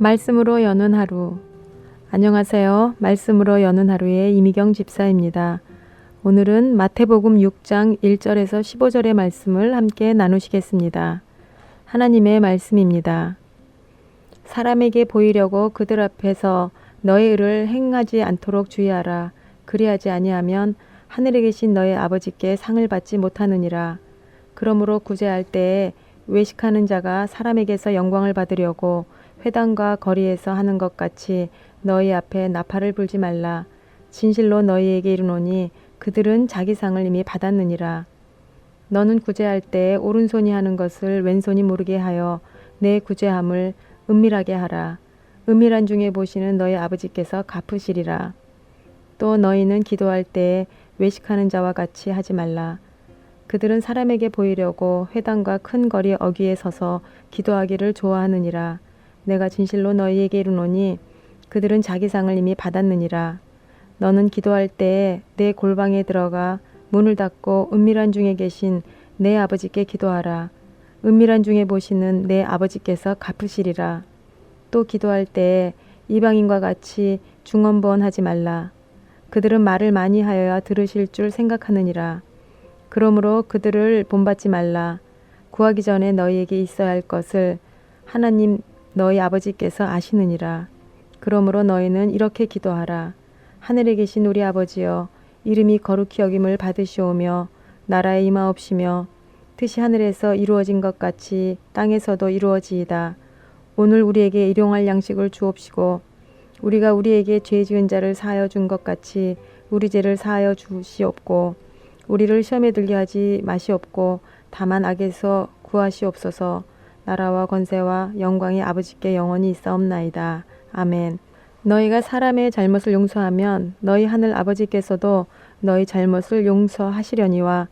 말씀으로 여는 하루. 안녕하세요. 말씀으로 여는 하루의 이미경 집사입니다. 오늘은 마태복음 6장 1절에서 15절의 말씀을 함께 나누시겠습니다. 하나님의 말씀입니다. 사람에게 보이려고 그들 앞에서 너의 의를 행하지 않도록 주의하라. 그리하지 아니하면 하늘에 계신 너의 아버지께 상을 받지 못하느니라. 그러므로 구제할 때에 외식하는 자가 사람에게서 영광을 받으려고 회당과 거리에서 하는 것 같이 너희 앞에 나팔을 불지 말라. 진실로 너희에게 이르노니 그들은 자기 상을 이미 받았느니라. 너는 구제할 때 오른손이 하는 것을 왼손이 모르게 하여 내 구제함을 은밀하게 하라. 은밀한 중에 보시는 너희 아버지께서 갚으시리라. 또 너희는 기도할 때에 외식하는 자와 같이 하지 말라. 그들은 사람에게 보이려고 회당과 큰 거리 어귀에 서서 기도하기를 좋아하느니라. 내가 진실로 너희에게 이르노니 그들은 자기 상을 이미 받았느니라. 너는 기도할 때에 내 골방에 들어가 문을 닫고 은밀한 중에 계신 내 아버지께 기도하라. 은밀한 중에 보시는 내 아버지께서 갚으시리라. 또 기도할 때에 이방인과 같이 중언부언하지 말라. 그들은 말을 많이 하여야 들으실 줄 생각하느니라. 그러므로 그들을 본받지 말라. 구하기 전에 너희에게 있어야 할 것을 하나님 너희 아버지께서 아시느니라. 그러므로 너희는 이렇게 기도하라. 하늘에 계신 우리 아버지여, 이름이 거룩히 여김을 받으시오며 나라에 임하옵시며 뜻이 하늘에서 이루어진 것 같이 땅에서도 이루어지이다. 오늘 우리에게 일용할 양식을 주옵시고 우리가 우리에게 죄 지은 자를 사하여 준 것 같이 우리 죄를 사하여 주시옵고 우리를 시험에 들게 하지 마시옵고 다만 악에서 구하시옵소서. 나라와 권세와 영광이 아버지께 영원히 있사옵나이다. 아멘. 너희가 사람의 잘못을 용서하면 너희 하늘 아버지께서도 너희 잘못을 용서하시려니와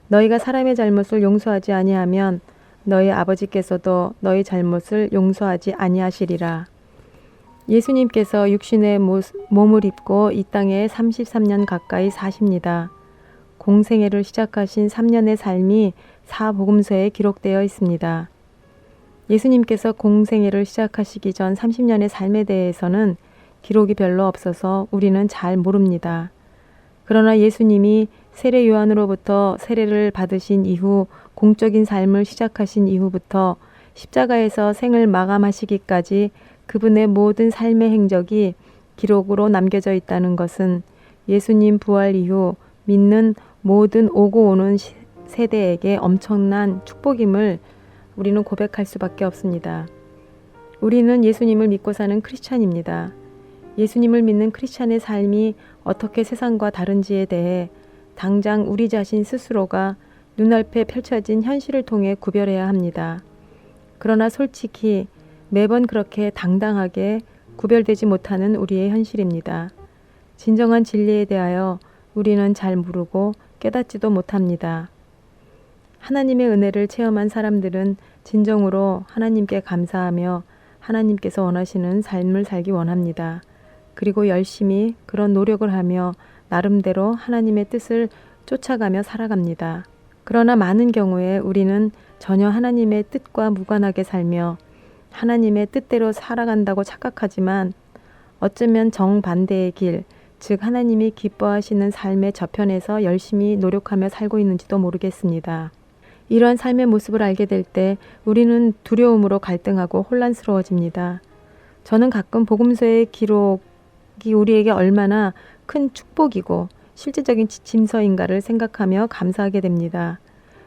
너희가 사람의 잘못을 용서하지 아니하면 너희 아버지께서도 너희 잘못을 용서하지 아니하시리라. 예수님께서 육신의 몸을 입고 이 땅에 33년 가까이 사십니다. 공생애를 시작하신 3년의 삶이 사복음서에 기록되어 있습니다. 예수님께서 공생애를 시작하시기 전 30년의 삶에 대해서는 기록이 별로 없어서 우리는 잘 모릅니다. 그러나 예수님이 세례 요한으로부터 세례를 받으신 이후 공적인 삶을 시작하신 이후부터 십자가에서 생을 마감하시기까지 그분의 모든 삶의 행적이 기록으로 남겨져 있다는 것은 예수님 부활 이후 믿는 모든 오고 오는 세대에게 엄청난 축복임을 우리는 고백할 수밖에 없습니다. 우리는 예수님을 믿고 사는 크리스찬입니다. 예수님을 믿는 크리스찬의 삶이 어떻게 세상과 다른지에 대해 당장 우리 자신 스스로가 눈앞에 펼쳐진 현실을 통해 구별해야 합니다. 그러나 솔직히 매번 그렇게 당당하게 구별되지 못하는 우리의 현실입니다. 진정한 진리에 대하여 우리는 잘 모르고 깨닫지도 못합니다. 하나님의 은혜를 체험한 사람들은 진정으로 하나님께 감사하며 하나님께서 원하시는 삶을 살기 원합니다. 그리고 열심히 그런 노력을 하며 나름대로 하나님의 뜻을 쫓아가며 살아갑니다. 그러나 많은 경우에 우리는 전혀 하나님의 뜻과 무관하게 살며 하나님의 뜻대로 살아간다고 착각하지만 어쩌면 정반대의 길, 즉 하나님이 기뻐하시는 삶의 저편에서 열심히 노력하며 살고 있는지도 모르겠습니다. 이러한 삶의 모습을 알게 될 때 우리는 두려움으로 갈등하고 혼란스러워집니다. 저는 가끔 복음서의 기록이 우리에게 얼마나 큰 축복이고 실제적인 지침서인가를 생각하며 감사하게 됩니다.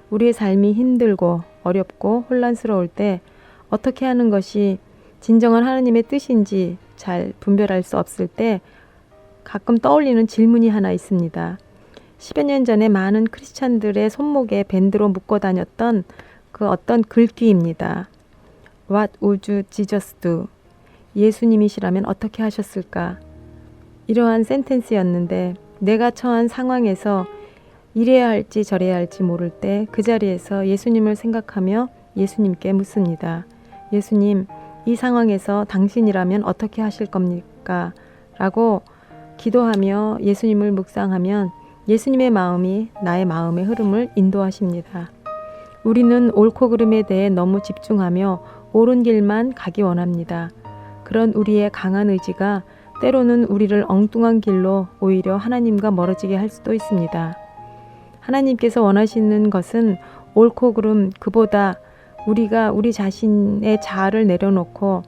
우리의 삶이 힘들고 어렵고 혼란스러울 때 어떻게 하는 것이 진정한 하나님의 뜻인지 잘 분별할 수 없을 때 가끔 떠올리는 질문이 하나 있습니다. 10여 년 전에 많은 크리스찬들의 손목에 밴드로 묶어 다녔던 그 어떤 글귀입니다. What would Jesus do? 예수님이시라면 어떻게 하셨을까? 이러한 센텐스였는데 내가 처한 상황에서 이래야 할지 저래야 할지 모를 때 그 자리에서 예수님을 생각하며 예수님께 묻습니다. 예수님, 이 상황에서 당신이라면 어떻게 하실 겁니까? 라고 기도하며 예수님을 묵상하면 예수님의 마음이 나의 마음의 흐름을 인도하십니다. 우리는 옳고 그름에 대해 너무 집중하며 옳은 길만 가기 원합니다. 그런 우리의 강한 의지가 때로는 우리를 엉뚱한 길로 오히려 하나님과 멀어지게 할 수도 있습니다. 하나님께서 원하시는 것은 옳고 그름 그보다 우리가 우리 자신의 자아를 내려놓고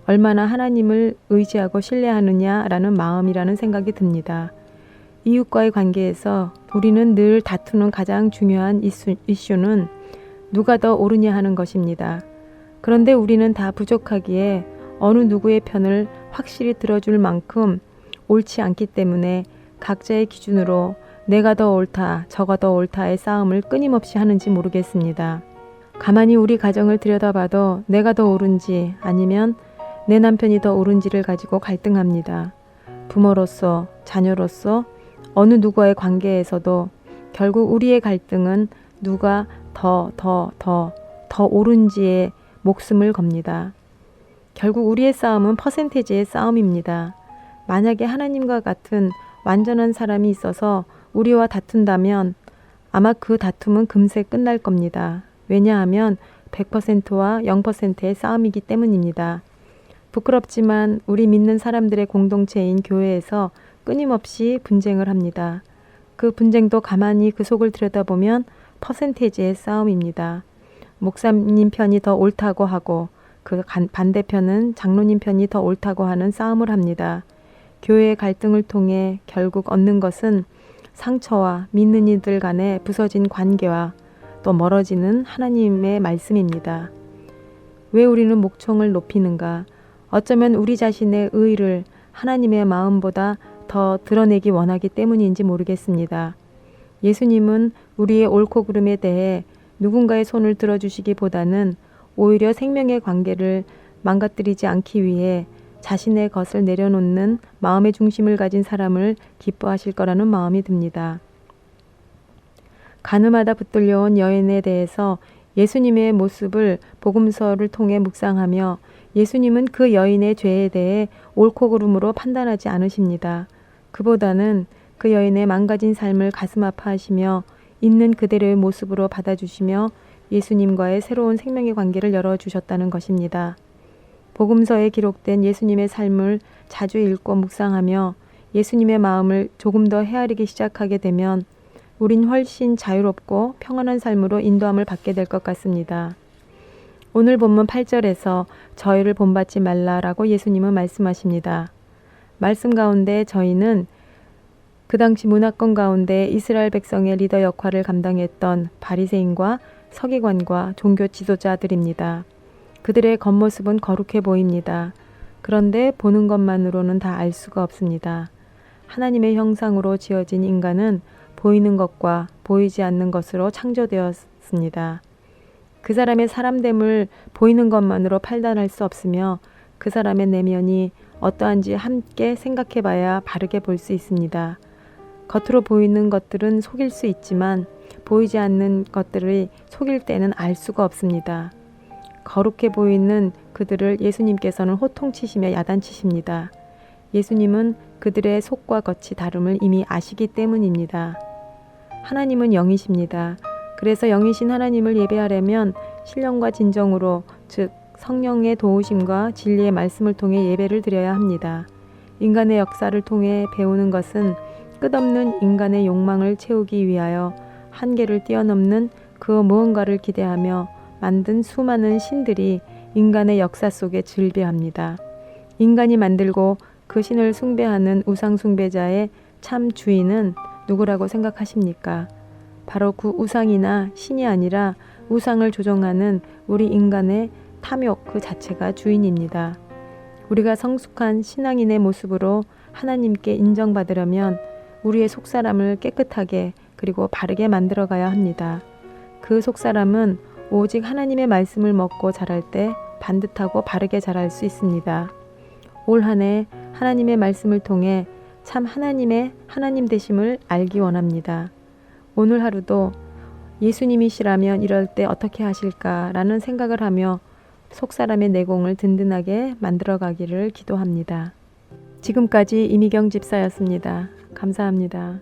얼마나 하나님을 의지하고 신뢰하느냐라는 마음이라는 생각이 듭니다. 이웃과의 관계에서 우리는 늘 다투는 가장 중요한 이슈는 누가 더 옳으냐 하는 것입니다. 그런데 우리는 다 부족하기에 어느 누구의 편을 확실히 들어줄 만큼 옳지 않기 때문에 각자의 기준으로 내가 더 옳다, 저가 더 옳다의 싸움을 끊임없이 하는지 모르겠습니다. 가만히 우리 가정을 들여다봐도 내가 더 옳은지 아니면 내 남편이 더 옳은지를 가지고 갈등합니다. 부모로서, 자녀로서 어느 누구와의 관계에서도 결국 우리의 갈등은 누가 더 옳은지에 목숨을 겁니다. 결국 우리의 싸움은 퍼센테이지의 싸움입니다. 만약에 하나님과 같은 완전한 사람이 있어서 우리와 다툰다면 아마 그 다툼은 금세 끝날 겁니다. 왜냐하면 100%와 0%의 싸움이기 때문입니다. 부끄럽지만 우리 믿는 사람들의 공동체인 교회에서 끊임없이 분쟁을 합니다. 그 분쟁도 가만히 그 속을 들여다보면 퍼센테이지의 싸움입니다. 목사님 편이 더 옳다고 하고 그 반대편은 장로님 편이 더 옳다고 하는 싸움을 합니다. 교회의 갈등을 통해 결국 얻는 것은 상처와 믿는 이들 간의 부서진 관계와 또 멀어지는 하나님의 말씀입니다. 왜 우리는 목청을 높이는가? 어쩌면 우리 자신의 의의를 하나님의 마음보다 더 드러내기 원하기 때문인지 모르겠습니다. 예수님은 우리의 옳고 그름에 대해 누군가의 손을 들어주시기보다는 오히려 생명의 관계를 망가뜨리지 않기 위해 자신의 것을 내려놓는 마음의 중심을 가진 사람을 기뻐하실 거라는 마음이 듭니다. 가늠하다 붙들려온 여인에 대해서 예수님의 모습을 복음서를 통해 묵상하며 예수님은 그 여인의 죄에 대해 옳고 그름으로 판단하지 않으십니다. 그보다는 그 여인의 망가진 삶을 가슴 아파하시며 있는 그대로의 모습으로 받아주시며 예수님과의 새로운 생명의 관계를 열어주셨다는 것입니다. 복음서에 기록된 예수님의 삶을 자주 읽고 묵상하며 예수님의 마음을 조금 더 헤아리기 시작하게 되면 우린 훨씬 자유롭고 평안한 삶으로 인도함을 받게 될 것 같습니다. 오늘 본문 8절에서 저희를 본받지 말라라고 예수님은 말씀하십니다. 말씀 가운데 저희는 그 당시 문화권 가운데 이스라엘 백성의 리더 역할을 감당했던 바리새인과 서기관과 종교 지도자들입니다. 그들의 겉모습은 거룩해 보입니다. 그런데 보는 것만으로는 다 알 수가 없습니다. 하나님의 형상으로 지어진 인간은 보이는 것과 보이지 않는 것으로 창조되었습니다. 그 사람의 사람됨을 보이는 것만으로 판단할 수 없으며 그 사람의 내면이 어떠한지 함께 생각해 봐야 바르게 볼 수 있습니다. 겉으로 보이는 것들은 속일 수 있지만 보이지 않는 것들이 속일 때는 알 수가 없습니다. 거룩해 보이는 그들을 예수님께서는 호통치시며 야단치십니다. 예수님은 그들의 속과 겉이 다름을 이미 아시기 때문입니다. 하나님은 영이십니다. 그래서 영이신 하나님을 예배하려면 신령과 진정으로, 즉 성령의 도우심과 진리의 말씀을 통해 예배를 드려야 합니다. 인간의 역사를 통해 배우는 것은 끝없는 인간의 욕망을 채우기 위하여 한계를 뛰어넘는 그 무언가를 기대하며 만든 수많은 신들이 인간의 역사 속에 즐비합니다. 인간이 만들고 그 신을 숭배하는 우상 숭배자의 참 주인은 누구라고 생각하십니까? 바로 그 우상이나 신이 아니라 우상을 조종하는 우리 인간의 탐욕 그 자체가 주인입니다. 우리가 성숙한 신앙인의 모습으로 하나님께 인정받으려면 우리의 속사람을 깨끗하게 그리고 바르게 만들어 가야 합니다. 그 속사람은 오직 하나님의 말씀을 먹고 자랄 때 반듯하고 바르게 자랄 수 있습니다. 올 한 해 하나님의 말씀을 통해 참 하나님 되심을 알기 원합니다. 오늘 하루도 예수님이시라면 이럴 때 어떻게 하실까라는 생각을 하며 속사람의 내공을 든든하게 만들어 가기를 기도합니다. 지금까지 이미경 집사였습니다. 감사합니다.